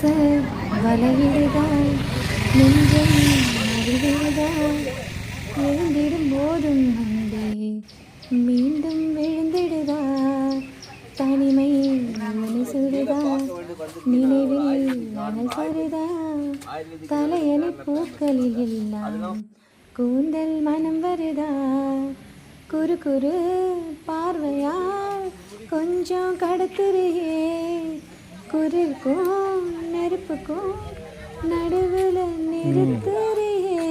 ஆசை வலையிடுதா நெஞ்சம் அறிவிடுதா எழுந்திடும் போதும் வந்தே மீண்டும் விழுந்திடுதா தனிமை சுடுதா நினைவில் அனசருதா தலையணி பூக்களில் எல்லாம் கூந்தல் மனம் வருதா குறு குறு பார்வையால் கொஞ்சம் கடத்துறையே குரிற்கும் நெருப்புக்கும் நடுவில் நிறுத்துறையே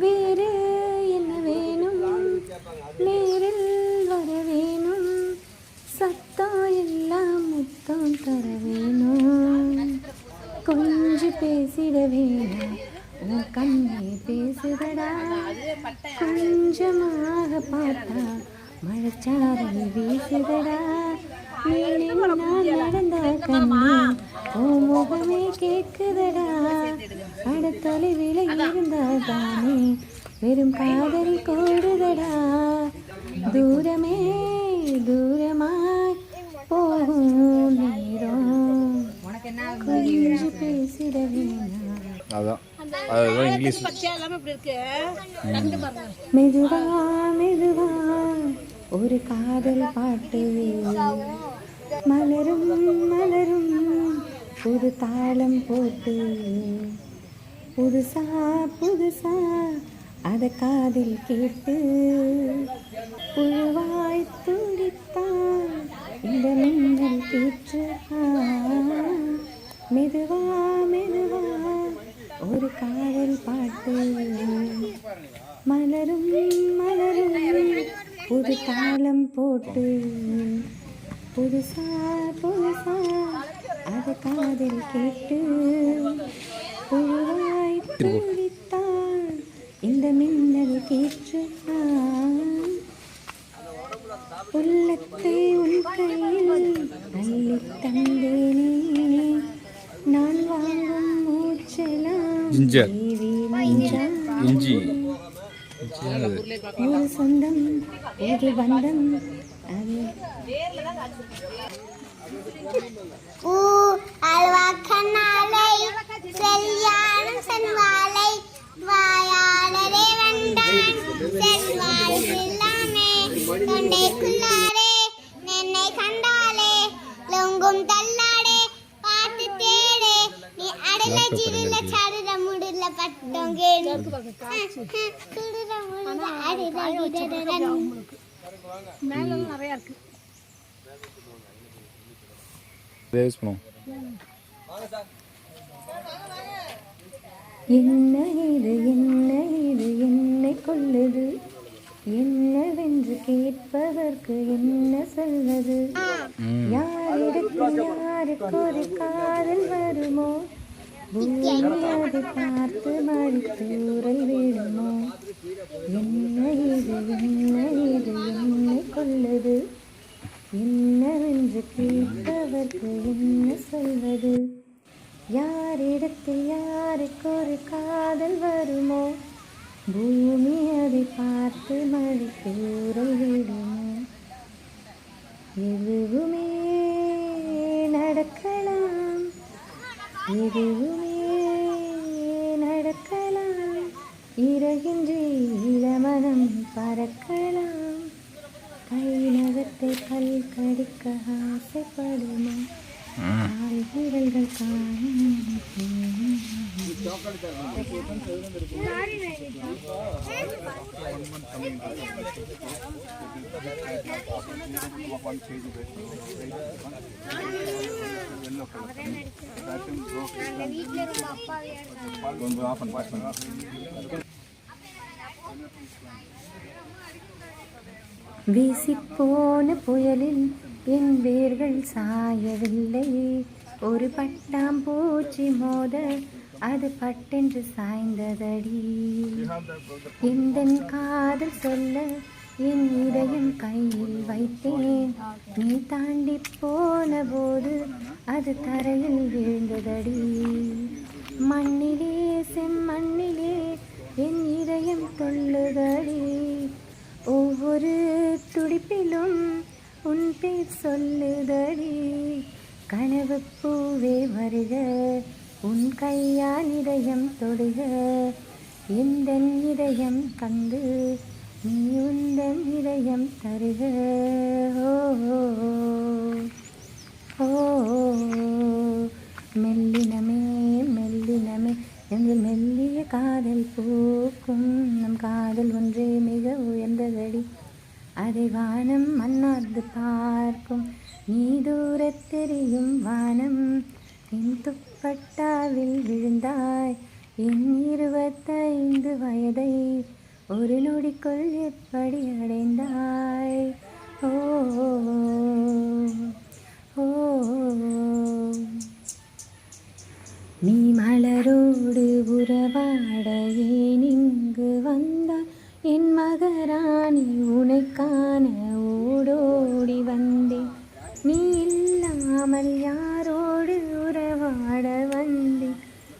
வேறு என்ன வேணும் நேரில் வர வேணும் சத்தம் எல்லாம் முத்தம் தர வேணும் கொஞ்சம் பேசிட வேணும் உன் கண்ணே பேசுதடா கொஞ்சமாக பார்த்தா மழைச்சாரல் வீசுதடா நீ நான் நடந்த கண்ணே உன் முகமே கேட்குதடா அடுத்தொலைவில் இருந்தால் தானே வெறும் காதல் கோடுதடா தூரமே தூரமாய் போகும் நேரம் கொஞ்சம் பேசிட வேணாம் மெதுவா மெதுவா ஒரு காதல் பாட்டு மலரும் மலரும் புது தாளம் போட்டு புதுசா புதுசா அத காதில் கேட்டு புழுவாய் துடித்தான் இந்த மின்னல் கீற்று மெதுவா மெதுவா ஒரு காதல் பாட்டு மலரும் மலரும் புது தாளம் போட்டு புதுசா புதுசா அது காதில் கேட்டு புழுவாய் துடித்தான் இந்த மின்னல் கீற்று உள்ளத்தை உன் கையில் அள்ளி தந்தேனே நான் வாங்கும் மூச்செல்லாம் ஒரு சொந்தம் ஒரு பந்தம் அது அல்வா கண்ணாலை செல்யானம் சென்வாலை வாயாளரே வந்தான் செல்வாய் செல்லாமே தொண்டைக்குள்ளாரே என்னை கண்டாலே லொங்கும் தள்ளாடே பார்த்து தேடே நீ அடல ஜிருல சடுல முடுல பட்டம் கேடு குடுல முடுல அடல ஜிருல மேல நிறைய இருக்கு யூஸ் பண்ணுவோம் என்ன இது என்ன இது என்னை கொள்ளுது என்னவென்று கேட்பதற்கு என்ன சொல்வது யாரிடத்தில் யாருக்கு ஒரு காதல் வருமோ பூமி அதை பார்த்து மறித்தூரல் விடுமோ என்ன இது என்னை கொள்ளுது என்னவென்று கேட்பதற்கு என்ன சொல்வது யாரிடத்தில் யாருக்கு ஒரு காதல் வருமோ பூமி அதை பார்த்து மறித்தூரல் விடுமோ எதுவுமே நடக்கலாம் எதுவுமே நடக்கலாம் இறகின்றி இளமனம் பறக்கலாம் கை நகத்தை கல் கடிக்க ஆசைப்படுமா கால் விரல்கள் காணும் வீசிப்போன புயலில் என் வேர்கள் சாயவில்லை ஒரு பட்டாம்பூச்சி மோத அது பட்டென்று சாய்ந்ததடி எந்தன் காதல் சொல்ல என் இதயம் கையில் வைத்தேன் நீ தாண்டி போன போது அது தரையில் விழுந்ததடி மண்ணிலே செம்மண்ணிலே என் இதயம் தொல்லுதடி ஒவ்வொரு துடிப்பிலும் உன் பேர் சொல்லுதடி கனவு பூவே வருக உன் கையால் இதயம் தொடுக எந்தன் இதயம் கண்டு நீ உந்தன் இதயம் தருக ஓ ஓ, மெல்லினமே மெல்லினமே எங்கள் மெல்லிய காதல் பூக்கும் நம் காதல் ஒன்றே மிக உயர்ந்ததடி அதை வானம் மன்னார்ந்து பார்க்கும் நீ தூரத் தெரியும் வானம் என் துப்பட்டாவில் விழுந்தாய் என் 25 வயதை ஒரு நொடிக்குள் எப்படி அடைந்தாய் ஓ ஓ, நீ மலரோடு உறவாட ஏன் இங்கு வந்தாய் என் மகராணி உனை காண ஓடோடி வந்தேன் நீ இல்லாமல் யாரோடு உறவாட வந்தேன்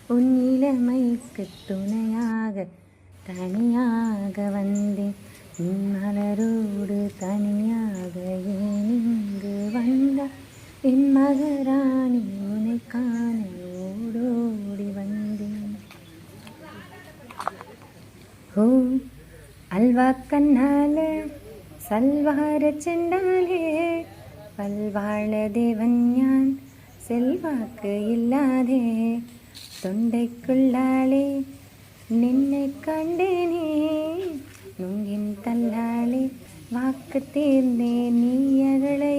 உன் இளமைக்கு துணையாக தனியாக வந்தேன் நீ மலரோடு தனியாக ஏன் இங்கு வந்தாய் என் மகராணி உனை காண ஓடோடி வந்தேன் ஓ அல்வா கண்ணால சல்வார ചെണ്ടാലേ പൽവാള ദേവൻ ഞാൻ செல்வாக்கு இல்லாதே தொண்டைக்குள்ளாலே நின்னை கண்டேனே நுங்கின் தள்ளாலே வாக்கு தீர்ந்தே நீ அகலை